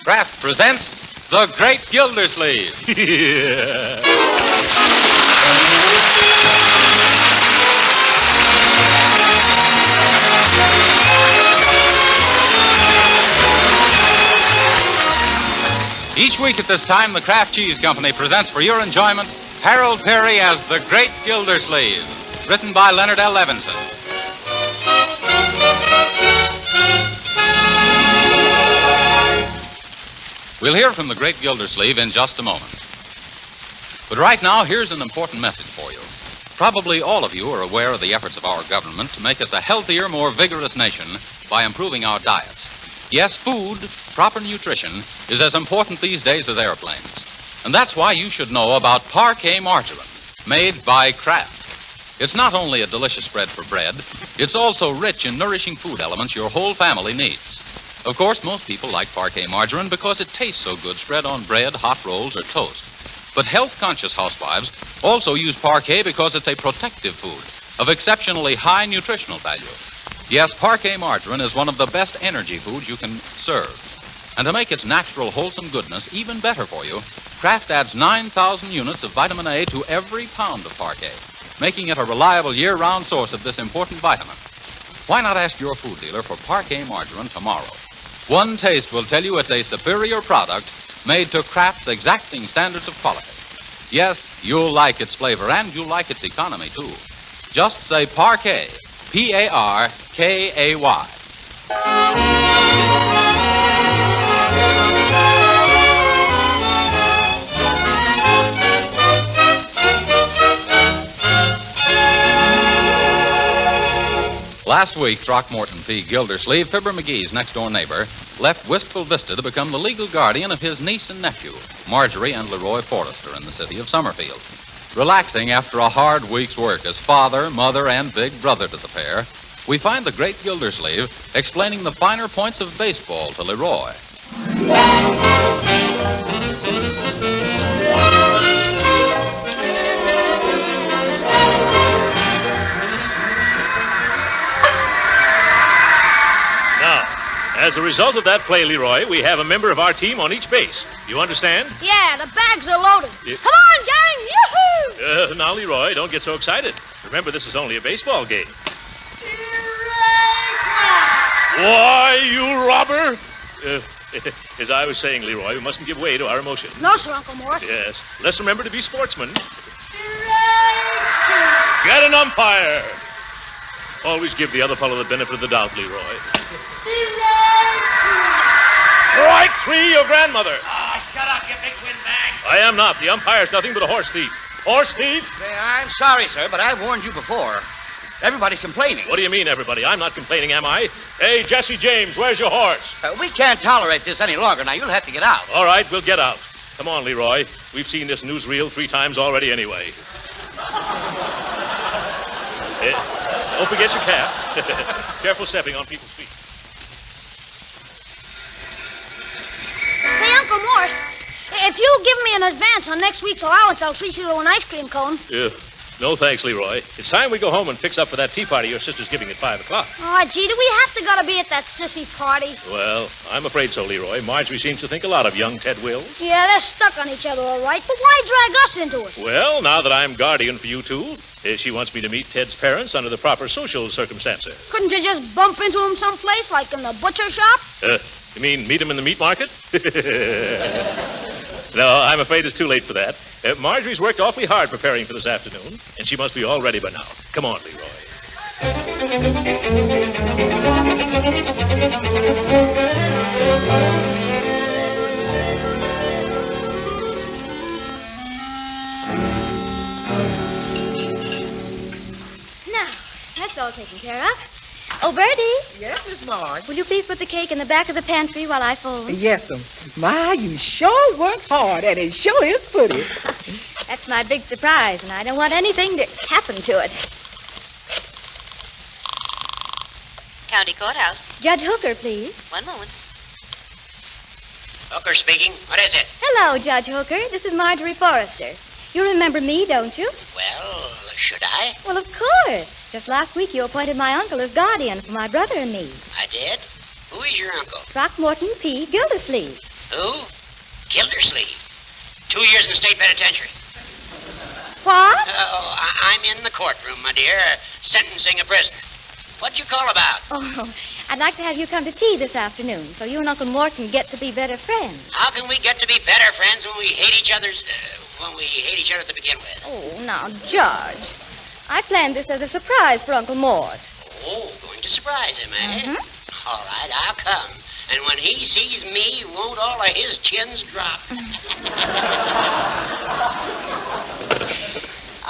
Kraft presents The Great Gildersleeve. Each week at this time, the Kraft Cheese Company presents for your enjoyment Harold Peary as The Great Gildersleeve, written by Leonard L. Levinson. We'll hear from the Great Gildersleeve in just a moment. But right now, here's an important message for you. Probably all of you are aware of the efforts of our government to make us a healthier, more vigorous nation by improving our diets. Yes, food, proper nutrition, is as important these days as airplanes. And that's why you should know about Parquet margarine, made by Kraft. It's not only a delicious spread for bread, it's also rich in nourishing food elements your whole family needs. Of course, most people like Parquet margarine because it tastes so good spread on bread, hot rolls, or toast. But health-conscious housewives also use Parquet because it's a protective food of exceptionally high nutritional value. Yes, Parquet margarine is one of the best energy foods you can serve. And to make its natural, wholesome goodness even better for you, Kraft adds 9,000 units of vitamin A to every pound of Parquet, making it a reliable year-round source of this important vitamin. Why not ask your food dealer for Parquet margarine tomorrow? One taste will tell you it's a superior product made to Kraft's exacting standards of quality. Yes, you'll like its flavor and you'll like its economy, too. Just say Parquet, P-A-R-K-A-Y. Last week, Throckmorton P. Gildersleeve, Fibber McGee's next-door neighbor, left Wistful Vista to become the legal guardian of his niece and nephew, Marjorie and Leroy Forrester, in the city of Summerfield. Relaxing after a hard week's work as father, mother, and big brother to the pair, we find the Great Gildersleeve explaining the finer points of baseball to Leroy. As a result of that play, Leroy, we have a member of our team on each base. You understand? Yeah, the bags are loaded. Come on, gang! Yoo-hoo! Now, Leroy, don't get so excited. Remember, this is only a baseball game. Why, you robber! As I was saying, Leroy, we mustn't give way to our emotions. No, sir, Uncle Morris. Yes. Let's remember to be sportsmen. Get an umpire! Always give the other fellow the benefit of the doubt, Leroy. Strike three, your grandmother. Oh, shut up, you big windbag. I am not. The umpire's nothing but a horse thief. Horse thief? I'm sorry, sir, but I've warned you before. Everybody's complaining. What do you mean, everybody? I'm not complaining, am I? Hey, Jesse James, where's your horse? We can't tolerate this any longer. Now, you'll have to get out. All right, we'll get out. Come on, Leroy. We've seen this newsreel 3 times already anyway. Don't forget your cap. Careful stepping on people's feet. Say, Uncle Morris, if you'll give me an advance on next week's allowance, I'll treat you to an ice cream cone. No thanks, Leroy. It's time we go home and fix up for that tea party your sister's giving at 5 o'clock. Oh, gee, do we have to gotta be at that sissy party? Well, I'm afraid so, Leroy. Marjorie seems to think a lot of young Ted Wills. Yeah, they're stuck on each other, all right. But why drag us into it? Well, now that I'm guardian for you two, she wants me to meet Ted's parents under the proper social circumstances. Couldn't you just bump into him someplace, like in the butcher shop? You mean meet him in the meat market? No, I'm afraid it's too late for that. Marjorie's worked awfully hard preparing for this afternoon, and she must be all ready by now. Come on, Leroy. Now, that's all taken care of. Oh, Bertie. Yes, Miss Marge. Will you please put the cake in the back of the pantry while I fold? Yes, My, you sure work hard, and it sure is pretty. That's my big surprise, and I don't want anything to happen to it. County Courthouse. Judge Hooker, please. One moment. Hooker speaking. What is it? Hello, Judge Hooker. This is Marjorie Forrester. You remember me, don't you? Well, should I? Well, of course. Just last week you appointed my uncle as guardian for my brother and me. I did? Who is your uncle? Throckmorton P. Gildersleeve. Who? Gildersleeve. 2 years in state penitentiary. What? I'm in the courtroom, my dear, sentencing a prisoner. What'd you call about? Oh, I'd like to have you come to tea this afternoon so you and Uncle Mort can get to be better friends. How can we get to be better friends when we hate each other to begin with? Oh, now, George. I planned this as a surprise for Uncle Mort. Oh, going to surprise him, eh? Mm-hmm. All right, I'll come. And when he sees me, won't all of his chins drop?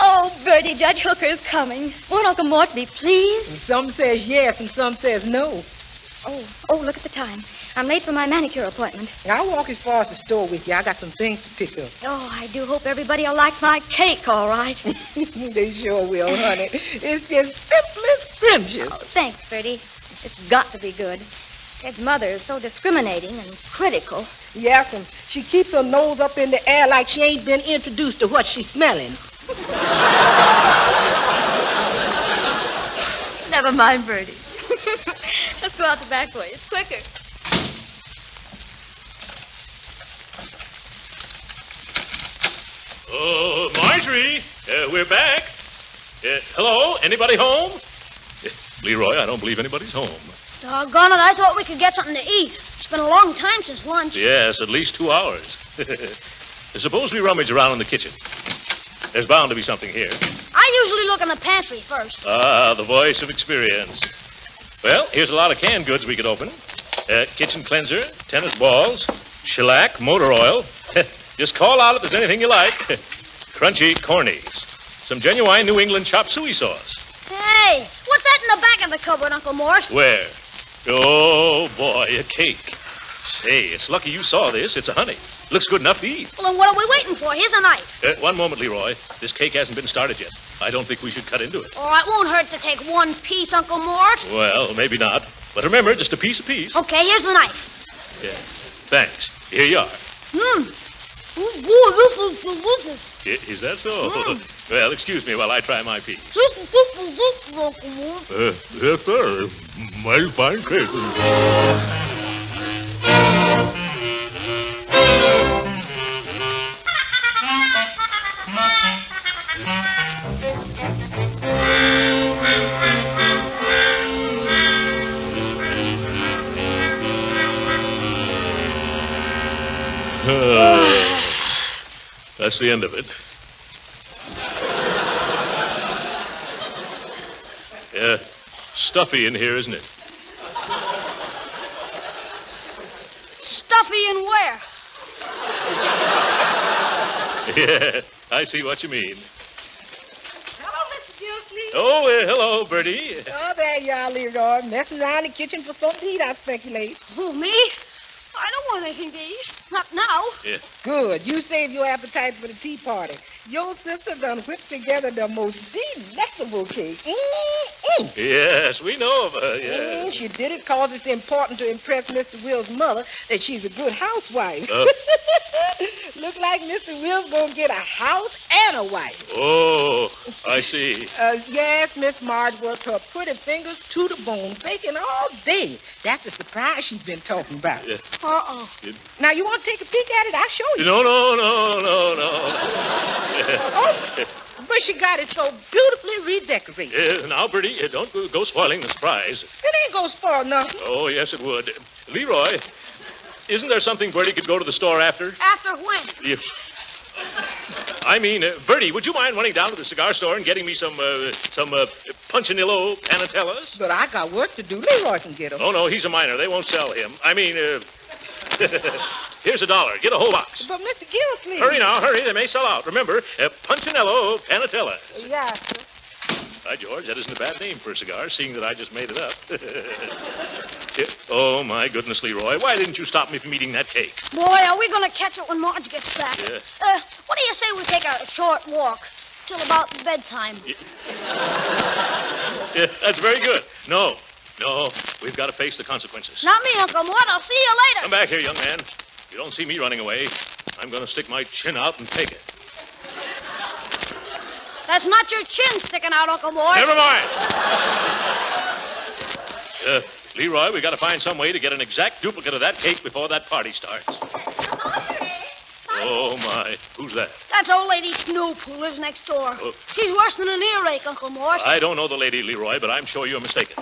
Oh, Bertie, Judge Hooker's coming. Won't Uncle Mort be pleased? And some says yes and some says no. Oh, look at the time. I'm late for my manicure appointment. I'll walk as far as the store with you. I got some things to pick up. Oh, I do hope everybody will like my cake, all right. They sure will, honey. It's just simple as scrumptious. Oh, thanks, Bertie. It's got to be good. His mother is so discriminating and critical. Yassam, she keeps her nose up in the air like she ain't been introduced to what she's smelling. Never mind, Bertie. Let's go out the back way. It's quicker. Oh, Marjorie, we're back. Hello, anybody home? Leroy, I don't believe anybody's home. Doggone it, I thought we could get something to eat. It's been a long time since lunch. Yes, at least 2 hours. Suppose we rummage around in the kitchen. There's bound to be something here. I usually look in the pantry first. Ah, the voice of experience. Well, here's a lot of canned goods we could open. Kitchen cleanser, tennis balls, shellac, motor oil. Just call out if there's anything you like. Crunchy cornies. Some genuine New England chop suey sauce. Hey, what's that in the back of the cupboard, Uncle Mort? Where? Oh, boy, a cake. Say, it's lucky you saw this. It's a honey. Looks good enough to eat. Well, then what are we waiting for? Here's a knife. One moment, Leroy. This cake hasn't been started yet. I don't think we should cut into it. All right, won't hurt to take one piece, Uncle Mort. Well, maybe not. But remember, just a piece apiece. Okay, here's the knife. Yeah. Thanks. Here you are. Is that so? Well, excuse me while I try my piece. Yes, sir. Mighty fine cake. That's the end of it. Yeah, stuffy in here, isn't it? Stuffy in where? Yeah, I see what you mean. Hello, Mr. Gildersleeve. Oh, hello, Bertie. Oh, there you are, Leroy. Messing around the kitchen for something to eat, I speculate. Who, me? I don't want anything to eat. Not now. Yeah. Good. You save your appetite for the tea party. Your sister done whipped together the most delectable cake. Yes, we know of her, yeah. She did it because it's important to impress Mr. Will's mother that she's a good housewife. Look like Mr. Will's gonna get a house and a wife. Oh, I see. Yes, Miss Marge worked her pretty fingers to the bone, baking all day. That's the surprise she's been talking about. Yeah. Now, you want to take a peek at it? I'll show you. No. Oh, but she got it so beautifully redecorated. Now, Bertie, don't go spoiling the surprise. It ain't gonna spoil nothing. Oh, yes, it would. Leroy, isn't there something Bertie could go to the store after? After when? I mean, Bertie, would you mind running down to the cigar store and getting me some Punchinillo Panatellas? But I got work to do. Leroy can get them. Oh, no, he's a minor. They won't sell him. I mean, here's $1. Get a whole box. But Mr. Gildersleeve. Hurry now, hurry. They may sell out. Remember, Punchinello Panatellas. Yeah, sir. By George, that isn't a bad name for a cigar, seeing that I just made it up. Oh, my goodness, Leroy. Why didn't you stop me from eating that cake? Boy, are we going to catch it when Marge gets back. Yes. What do you say we take a short walk till about bedtime? Yeah, that's very good. No, we've got to face the consequences. Not me, Uncle Mort. I'll see you later. Come back here, young man. You don't see me running away. I'm going to stick my chin out and take it. That's not your chin sticking out, Uncle Mort. Never mind. Leroy, we got to find some way to get an exact duplicate of that cake before that party starts. Oh, my. Who's that? That's old lady Snoop, who lives next door. She's worse than an earache, Uncle Mort. I don't know the lady, Leroy, but I'm sure you're mistaken.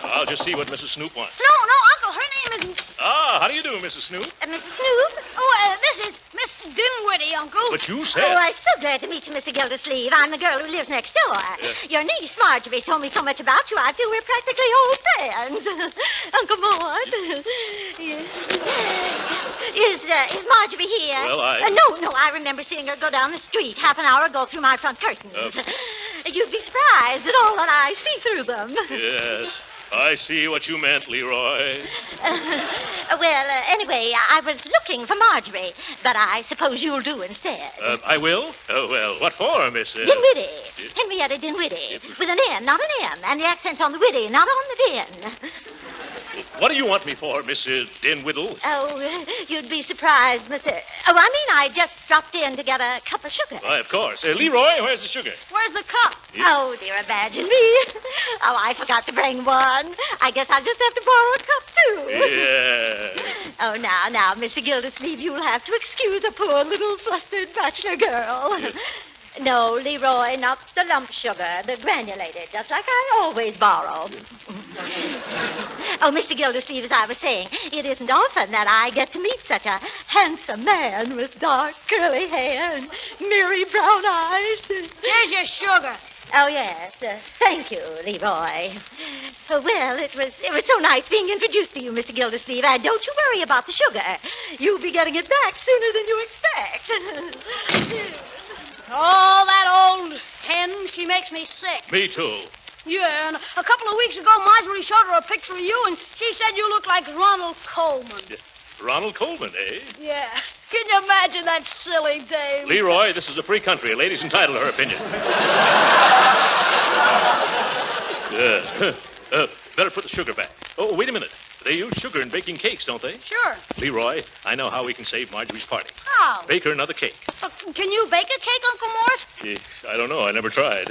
I'll just see what Mrs. Snoop wants. No, Uncle, her name isn't... Ah, how do you do, Mrs. Snoop? Mrs. Snoop? Oh, this is Miss Dinwiddie, Uncle. But you said... Oh, I'm so glad to meet you, Mr. Gildersleeve. I'm the girl who lives next door. Your niece, Marjorie, told me so much about you. I feel we're practically old friends. Uncle Mort. Is Marjorie here? Well, No, I remember seeing her go down the street half an hour ago through my front curtains. You'd be surprised at all that I see through them. Yes, I see what you meant, Leroy. Anyway, I was looking for Marjorie, but I suppose you'll do instead. I will? Oh, well, what for, Miss... Dinwiddie. Henrietta Dinwiddie. With an N, not an M, and the accent's on the widdy, not on the din. What do you want me for, Miss Dinwiddle? Oh, you'd be surprised, Mr... Oh, I just dropped in to get a cup of sugar. Why, of course. Leroy, where's the sugar? Where's the cup? Oh, dear, imagine me. Oh, I forgot to bring one. I guess I'll just have to borrow a cup, too. Yeah. Oh, now, Mr. Gildersleeve, you'll have to excuse a poor little flustered bachelor girl. Yeah. No, Leroy, not the lump sugar, the granulated, just like I always borrow. Oh, Mr. Gildersleeve, as I was saying, it isn't often that I get to meet such a handsome man with dark curly hair and merry brown eyes. Here's your sugar. Oh, yes. Thank you, Leroy. Well, it was so nice being introduced to you, Mr. Gildersleeve. And don't you worry about the sugar. You'll be getting it back sooner than you expect. Oh, that old hen, she makes me sick. Me too. Yeah, and a couple of weeks ago, Marjorie showed her a picture of you, and she said you look like Ronald Coleman. Ronald Coleman, eh? Yeah. Can you imagine that silly dame? Leroy, this is a free country. A lady's entitled to her opinion. Better put the sugar back. Oh, wait a minute. They use sugar in baking cakes, don't they? Sure. Leroy, I know how we can save Marjorie's party. How? Bake her another cake. Can you bake a cake, Uncle Mort? I don't know. I never tried.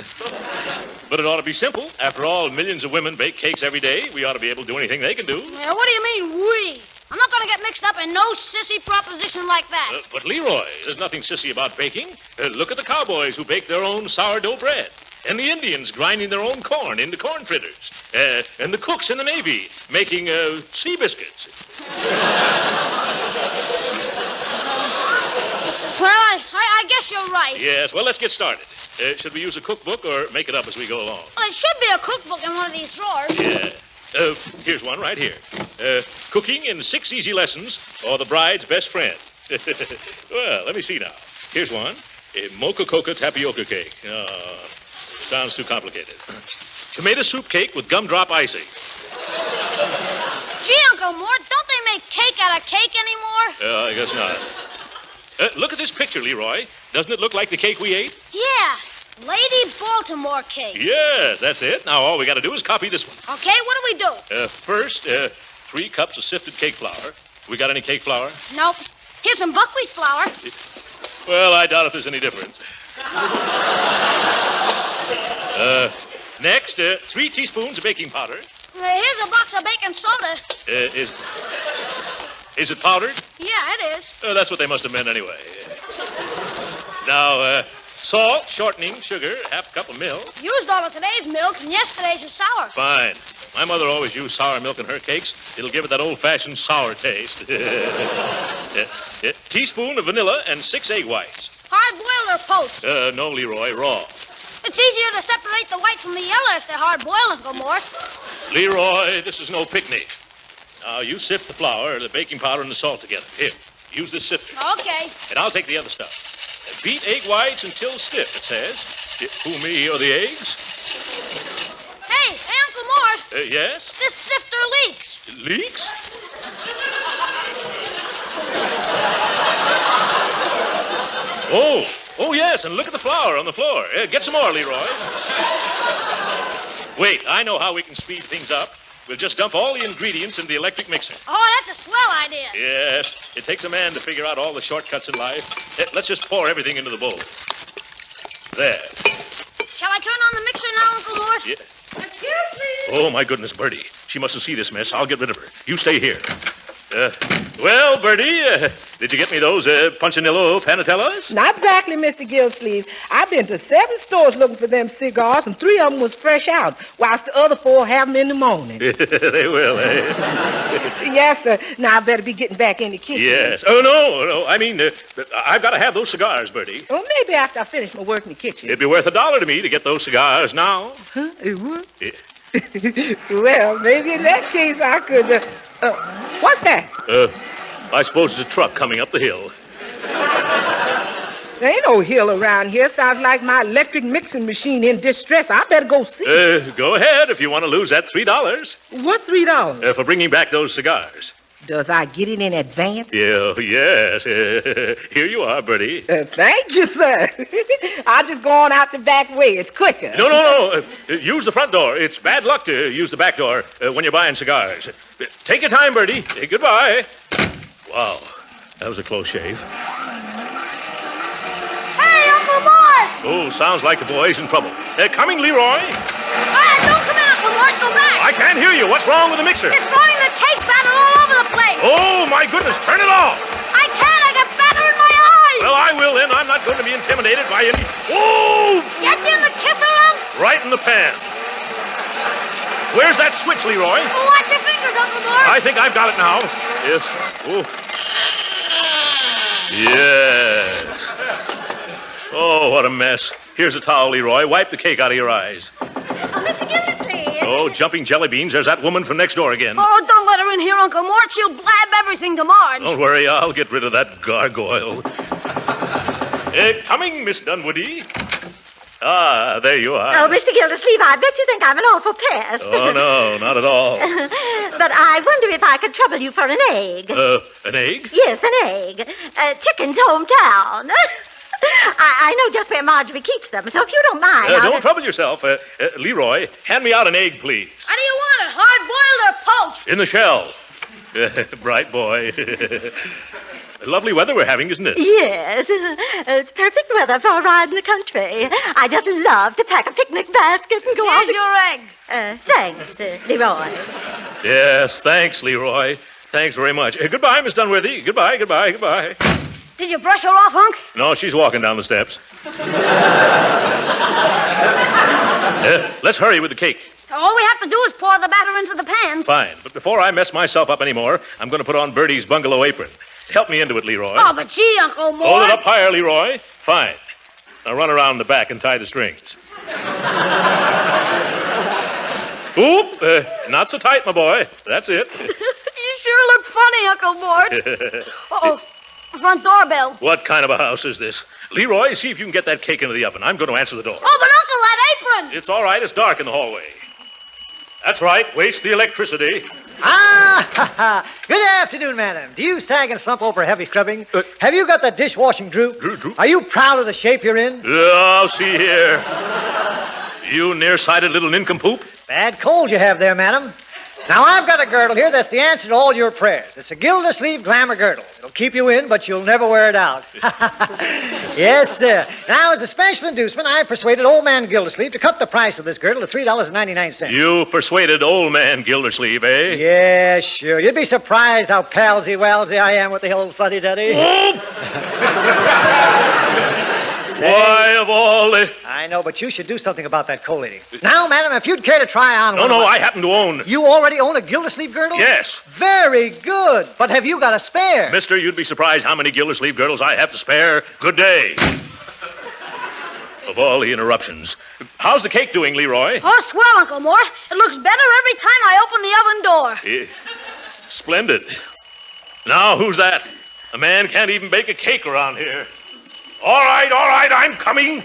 But it ought to be simple. After all, millions of women bake cakes every day. We ought to be able to do anything they can do. Yeah, what do you mean, we? I'm not going to get mixed up in no sissy proposition like that. But, Leroy, there's nothing sissy about baking. Look at the cowboys who bake their own sourdough bread. And the Indians grinding their own corn into corn fritters. And the cooks in the Navy making sea biscuits. Well, I guess you're right. Yes, well, let's get started. Should we use a cookbook or make it up as we go along? Well, there should be a cookbook in one of these drawers. Yeah. Here's one right here. Cooking in 6 Easy Lessons, or the Bride's Best Friend. Well, let me see now. Here's one. A mocha coca tapioca cake. Sounds too complicated. Tomato soup cake with gumdrop icing. Gee, Uncle Mort, don't they make cake out of cake anymore? I guess not. Look at this picture, Leroy. Doesn't it look like the cake we ate? Yeah. Lady Baltimore cake. Yes, that's it. Now all we got to do is copy this one. Okay, what do we do? First, 3 cups of sifted cake flour. We got any cake flour? Nope. Here's some buckwheat flour. Well, I doubt if there's any difference. Next, 3 teaspoons of baking powder. Here's a box of baking soda. Is it powdered? Yeah, it is. That's what they must have meant anyway. Now, salt, shortening, sugar, half a cup of milk. Used all of today's milk, and yesterday's is sour. Fine. My mother always used sour milk in her cakes. It'll give it that old-fashioned sour taste. Teaspoon of vanilla and 6 egg whites. Hard-boiled or poached? No, Leroy, raw. It's easier to separate the white from the yellow if they're hard-boiled, Uncle Mort. Leroy, this is no picnic. Now, you sift the flour, the baking powder, and the salt together. Here, use this sifter. Okay. And I'll take the other stuff. Beat egg whites until stiff, it says. Who, me, or the eggs? Hey, Uncle Mort. Yes? This sifter leaks. Leaks? Oh, yes, and look at the flour on the floor. Get some more, Leroy. Wait, I know how we can speed things up. We'll just dump all the ingredients in the electric mixer. Oh, that's a swell idea. Yes, it takes a man to figure out all the shortcuts in life. Let's just pour everything into the bowl. There. Shall I turn on the mixer now, Uncle Mort? Yeah. Excuse me. Oh, my goodness, Bertie. She mustn't see this mess. I'll get rid of her. You stay here. Well, Bertie, did you get me those Punchinello Panatellas? Not exactly, Mr. Gildersleeve. I've been to 7 stores looking for them cigars, and 3 of them was fresh out, whilst the other 4 have them in the morning. They will, eh? Yes, sir. Now I better be getting back in the kitchen. Yes. Oh, no. I mean, I've got to have those cigars, Bertie. Well, maybe after I finish my work in the kitchen. It'd be worth $1 to me to get those cigars now. Huh? It would? Yeah. Well, maybe in that case I could... what's that? I suppose it's a truck coming up the hill. There ain't no hill around here. Sounds like my electric mixing machine in distress. I better go see. Go ahead if you want to lose that $3. What $3? For bringing back those cigars. Does I get it in advance? Yeah, yes. Here you are, Bertie. Thank you, sir. I'll just go on out the back way. It's quicker. No. Use the front door. It's bad luck to use the back door when you're buying cigars. Take your time, Bertie. Goodbye. Wow, that was a close shave. Hey, Uncle Mort! Oh, sounds like the boy's in trouble. Coming, Leroy. Don't come in, Uncle Mort. Go back. I can't hear you. What's wrong with the mixer? It's throwing the cake batter all over the place. Oh, my goodness. Turn it off. I can't. I got batter in my eyes. Well, I will then. I'm not going to be intimidated by any... Oh! Get you in the kisser room? Right in the pan. Where's that switch, Leroy? Watch your fingers, Uncle Mort. I think I've got it now. Yes. Oh. Yes. Oh, what a mess. Here's a towel, Leroy. Wipe the cake out of your eyes. Oh, Mr. Gildersleeve. Oh, jumping jelly beans. There's that woman from next door again. Oh, don't let her in here, Uncle Mort. She'll blab everything to Marge. Don't worry. I'll get rid of that gargoyle. Coming, Miss Dunwoody. Ah, there you are. Oh, Mr. Gildersleeve, I bet you think I'm an awful pest. Oh, no, not at all. But I wonder if I could trouble you for an egg. An egg? Yes, an egg. Chicken's hometown. I know just where Marjorie keeps them, so if you don't mind... Don't trouble yourself. Leroy, hand me out an egg, please. How do you want it? Hard-boiled or poached? In the shell. Bright boy. Lovely weather we're having, isn't it? Yes. It's perfect weather for a ride in the country. I just love to pack a picnic basket and go out... Here's your egg. Thanks, Leroy. Yes, thanks, Leroy. Thanks very much. Goodbye, Miss Dunworthy. Goodbye. Did you brush her off, Hunk? No, she's walking down the steps. Let's hurry with the cake. All we have to do is pour the batter into the pans. Fine, but before I mess myself up anymore, I'm going to put on Bertie's bungalow apron. Help me into it, Leroy. Oh, but gee, Uncle Mort. Hold it up higher, Leroy. Fine. Now run around the back and tie the strings. Oop, not so tight, my boy. That's it. You sure look funny, Uncle Mort. Uh-oh, front doorbell. What kind of a house is this? Leroy, see if you can get that cake into the oven. I'm going to answer the door. Oh, but Uncle, that apron. It's all right. It's dark in the hallway. That's right. Waste the electricity. Good afternoon, madam. Do you sag and slump over heavy scrubbing? Have you got the dishwashing droop? Droop? Are you proud of the shape you're in? Oh, see here. You nearsighted little nincompoop. Bad cold you have there, madam. Now, I've got a girdle here that's the answer to all your prayers. It's a Gildersleeve glamour girdle. It'll keep you in, but you'll never wear it out. Yes, sir. Now, as a special inducement, I persuaded old man Gildersleeve to cut the price of this girdle to $3.99. You persuaded old man Gildersleeve, eh? Yeah, sure. You'd be surprised how palsy-walsy I am with the old fuddy-duddy. Why, of all the... I know, but you should do something about that coal lady. Now, madam, if you'd care to try on one... No, I happen to own... You already own a Gildersleeve girdle? Yes. Very good. But have you got a spare? Mister, you'd be surprised how many Gildersleeve girdles I have to spare. Good day. Of all the interruptions. How's the cake doing, Leroy? Oh, swell, Uncle Mort. It looks better every time I open the oven door. Splendid. Now, who's that? A man can't even bake a cake around here. All right, I'm coming.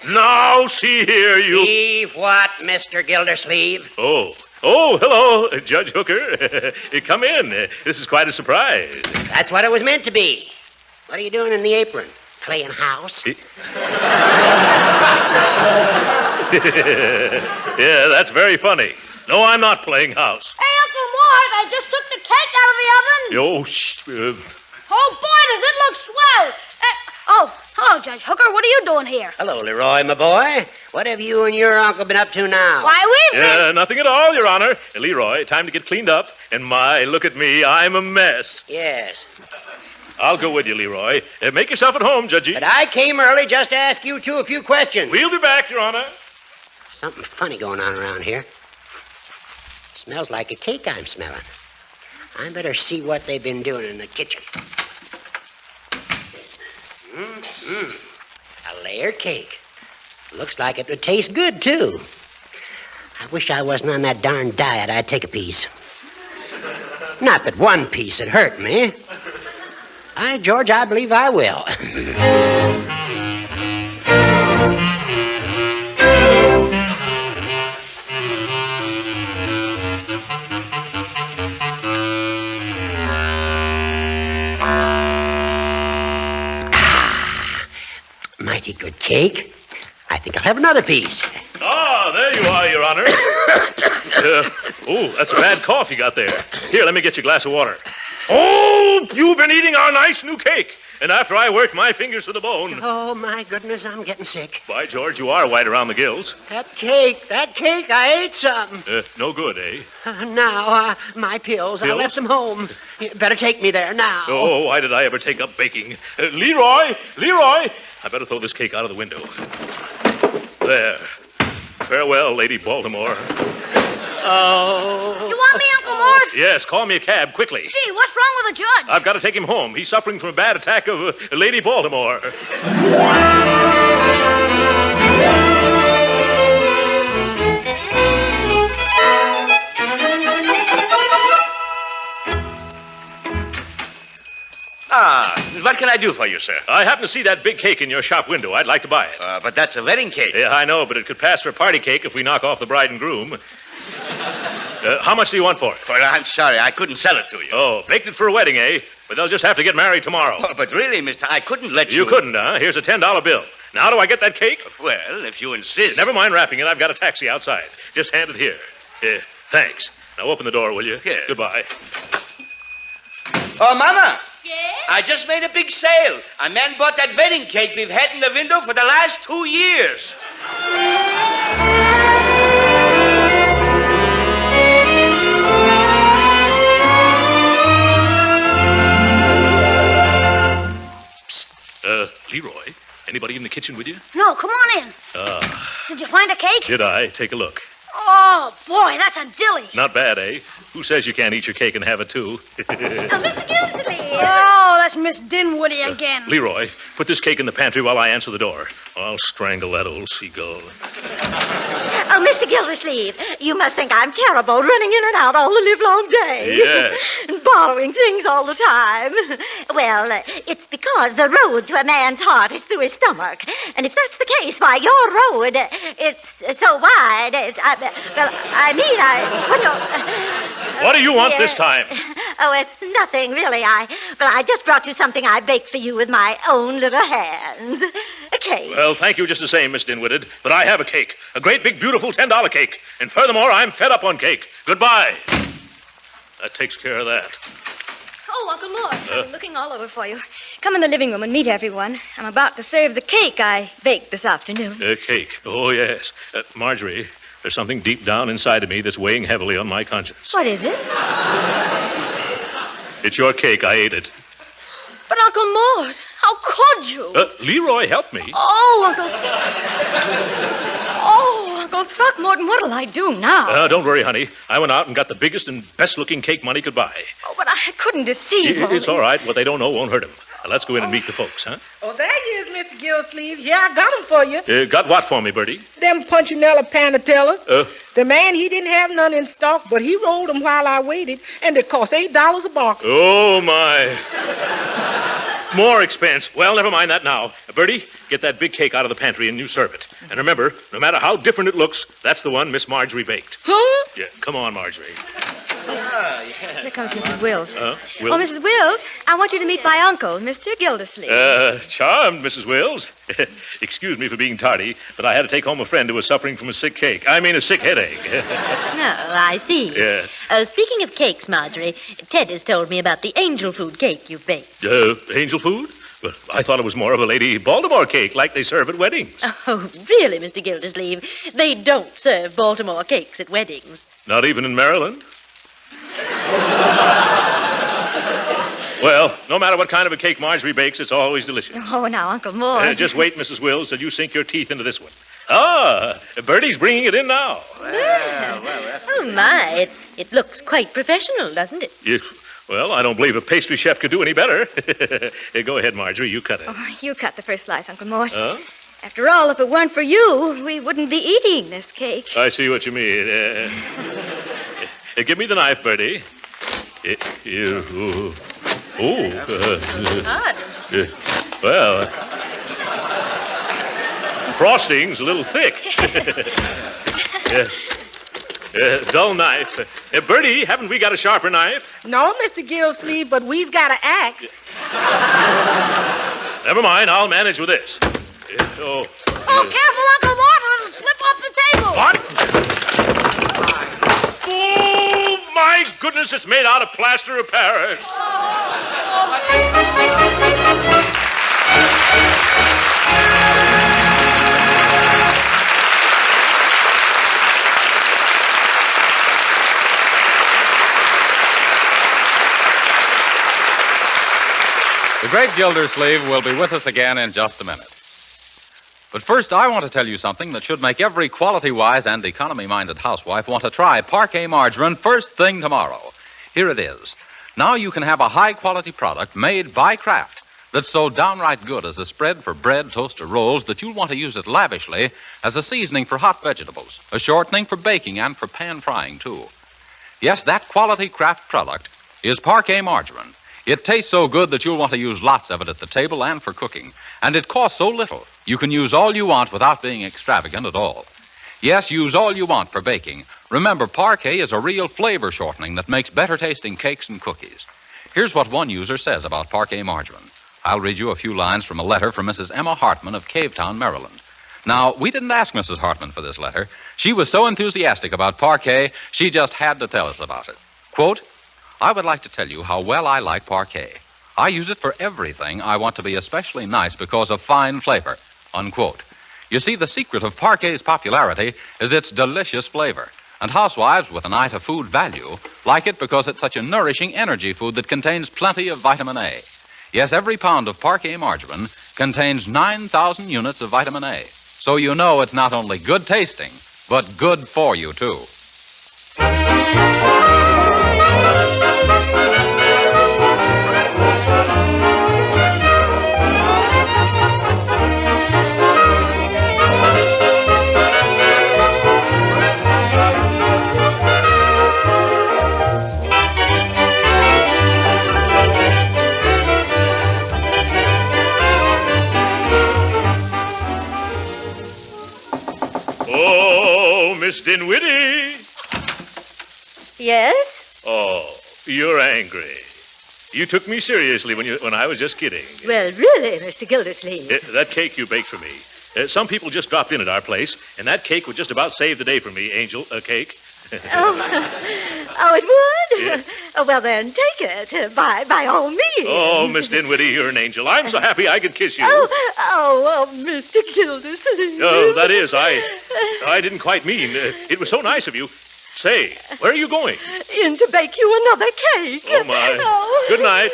Now, see here, you... See what, Mr. Gildersleeve? Oh, hello, Judge Hooker. Come in. This is quite a surprise. That's what it was meant to be. What are you doing in the apron? Playing house? Yeah, that's very funny. No, I'm not playing house. Hey, Uncle Mort, I just took the cake out of the oven. Oh, shh. Oh, boy, does it look swell. Hello, Judge Hooker. What are you doing here? Hello, Leroy, my boy. What have you and your uncle been up to now? Why, we've been... Nothing at all, Your Honor. Leroy, time to get cleaned up. And look at me. I'm a mess. Yes. I'll go with you, Leroy. Make yourself at home, Judgy. But I came early just to ask you two a few questions. We'll be back, Your Honor. Something funny going on around here. Smells like a cake I'm smelling. I better see what they've been doing in the kitchen. A layer cake. Looks like it would taste good, too. I wish I wasn't on that darn diet. I'd take a piece. Not that one piece would hurt me. George, I believe I will. Mighty good cake. I think I'll have another piece. Ah, there you are, Your Honor. That's a bad cough you got there. Here, let me get you a glass of water. Oh, you've been eating our nice new cake. And after I worked my fingers to the bone. Oh, my goodness, I'm getting sick. By George, you are white around the gills. That cake, I ate some. No good, eh? Now, my pills, I left them home. You better take me there now. Oh, why did I ever take up baking? Leroy! I better throw this cake out of the window. There. Farewell, Lady Baltimore. Oh. You want me, Uncle Mort? Yes, call me a cab, quickly. Gee, what's wrong with the judge? I've got to take him home. He's suffering from a bad attack of Lady Baltimore. What can I do for you, sir? I happen to see that big cake in your shop window. I'd like to buy it. But that's a wedding cake. Yeah, I know, but it could pass for a party cake if we knock off the bride and groom. How much do you want for it? Well, I'm sorry. I couldn't sell it to you. Oh, baked it for a wedding, eh? But they'll just have to get married tomorrow. Oh, but really, mister, I couldn't let you... You couldn't, huh? Here's a $10 bill. Now do I get that cake? Well, if you insist. Never mind wrapping it. I've got a taxi outside. Just hand it here. Thanks. Now open the door, will you? Yeah. Goodbye. Oh, Mama. Yes? I just made a big sale. A man bought that wedding cake we've had in the window for the last 2 years. Leroy, anybody in the kitchen with you? No, come on in. Did you find a cake? Did I? Take a look. Oh, boy, that's a dilly. Not bad, eh? Who says you can't eat your cake and have it, too? Mr. Gildersleeve. Oh, that's Miss Dinwoody again. Leroy, put this cake in the pantry while I answer the door. I'll strangle that old seagull. Oh, Mr. Gildersleeve, you must think I'm terrible running in and out all the livelong day. Yes. And borrowing things all the time. Well, it's because the road to a man's heart is through his stomach. And if that's the case, why, your road, it's so wide. What do you want this time? Oh, it's nothing, really. I just brought you something I baked for you with my own little hands. A cake. Well, thank you just the same, Miss Dinwooded. But I have a cake. A great, big, beautiful $10 cake. And furthermore, I'm fed up on cake. Goodbye. That takes care of that. Oh, Uncle Mort, I've been looking all over for you. Come in the living room and meet everyone. I'm about to serve the cake I baked this afternoon. Cake. Oh, yes. Marjorie, there's something deep down inside of me that's weighing heavily on my conscience. What is it? It's your cake. I ate it. But, Uncle Mort, how could you? Leroy, help me. Uncle Throckmorton, what'll I do now? Don't worry, honey. I went out and got the biggest and best-looking cake money could buy. Oh, but I couldn't deceive them. It's all right. What they don't know won't hurt them. Now, let's go in and meet the folks, huh? Oh, there you is, Mr. Gildersleeve. Here, I got them for you. Got what for me, Bertie? Them Punchinella Panatellas. The man, he didn't have none in stock, but he rolled them while I waited, and it cost $8 a box. Oh, my. More expense. Well, never mind that now. Bertie, get that big cake out of the pantry and you serve it. And remember, no matter how different it looks, that's the one Miss Marjorie baked. Huh? Yeah, come on, Marjorie. Here comes Mrs. Wills. Wills? Oh, Mrs. Wills, I want you to meet my uncle, Mr. Gildersleeve. Charmed, Mrs. Wills. Excuse me for being tardy, but I had to take home a friend who was suffering from a sick headache. Oh, I see. Yeah. Speaking of cakes, Marjorie, Ted has told me about the angel food cake you baked. Angel food? But I thought it was more of a Lady Baltimore cake like they serve at weddings. Oh, really, Mr. Gildersleeve? They don't serve Baltimore cakes at weddings. Not even in Maryland? Well, no matter what kind of a cake Marjorie bakes, it's always delicious. Oh, now, Uncle Mort. Just wait, Mrs. Wills, till you sink your teeth into this one. Ah, Bertie's bringing it in now. Oh, my. It looks quite professional, doesn't it? Well, I don't believe a pastry chef could do any better. Go ahead, Marjorie. You cut it. Oh, you cut the first slice, Uncle Mort. Huh? After all, if it weren't for you, we wouldn't be eating this cake. I see what you mean. Give me the knife, Bertie. Well, frosting's a little thick. Dull knife. Bertie, haven't we got a sharper knife? No, Mr. Gildersleeve, but we's got an axe. Never mind, I'll manage with this. Oh, careful, Uncle Mort, or it'll slip off the table. What? Oh, my goodness, it's made out of plaster of Paris. The Great Gildersleeve will be with us again in just a minute. But first, I want to tell you something that should make every quality-wise and economy-minded housewife want to try Parquet margarine first thing tomorrow. Here it is. Now you can have a high-quality product made by Kraft that's so downright good as a spread for bread, toast, or rolls that you'll want to use it lavishly as a seasoning for hot vegetables, a shortening for baking, and for pan frying, too. Yes, that quality Kraft product is Parquet margarine. It tastes so good that you'll want to use lots of it at the table and for cooking. And it costs so little, you can use all you want without being extravagant at all. Yes, use all you want for baking. Remember, Parquet is a real flavor shortening that makes better tasting cakes and cookies. Here's what one user says about Parquet margarine. I'll read you a few lines from a letter from Mrs. Emma Hartman of Cavetown, Maryland. Now, we didn't ask Mrs. Hartman for this letter. She was so enthusiastic about Parquet, she just had to tell us about it. Quote, I would like to tell you how well I like Parquet. I use it for everything I want to be especially nice because of fine flavor, unquote. You see, the secret of Parquet's popularity is its delicious flavor. And housewives with an eye to food value like it because it's such a nourishing energy food that contains plenty of vitamin A. Yes, every pound of Parquet margarine contains 9,000 units of vitamin A. So you know it's not only good tasting, but good for you, too. Oh, Miss Dinwiddie. Yes? Oh, you're angry. You took me seriously when I was just kidding. Well, really, Mr. Gildersleeve. That cake you baked for me. Some people just dropped in at our place, and that cake would just about save the day for me, Angel. A cake. Oh, it would? Yeah. Oh, well, then, take it. By all means. Oh, Miss Dinwiddie, you're an angel. I'm so happy I could kiss you. Oh, Mr. Gildersleeve. Oh, that is, I didn't quite mean. It was so nice of you. Say, where are you going? In to bake you another cake. Oh, my. Oh. Good night.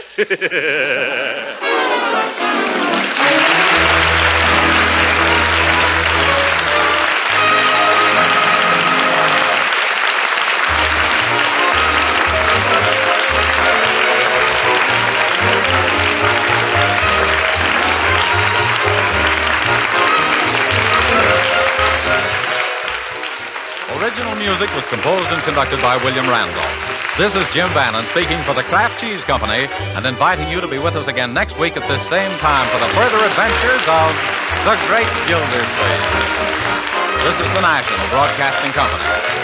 Original music was composed and conducted by William Randolph. This is Jim Bannon speaking for the Kraft Cheese Company and inviting you to be with us again next week at this same time for the further adventures of the Great Gildersleeve. This is the National Broadcasting Company.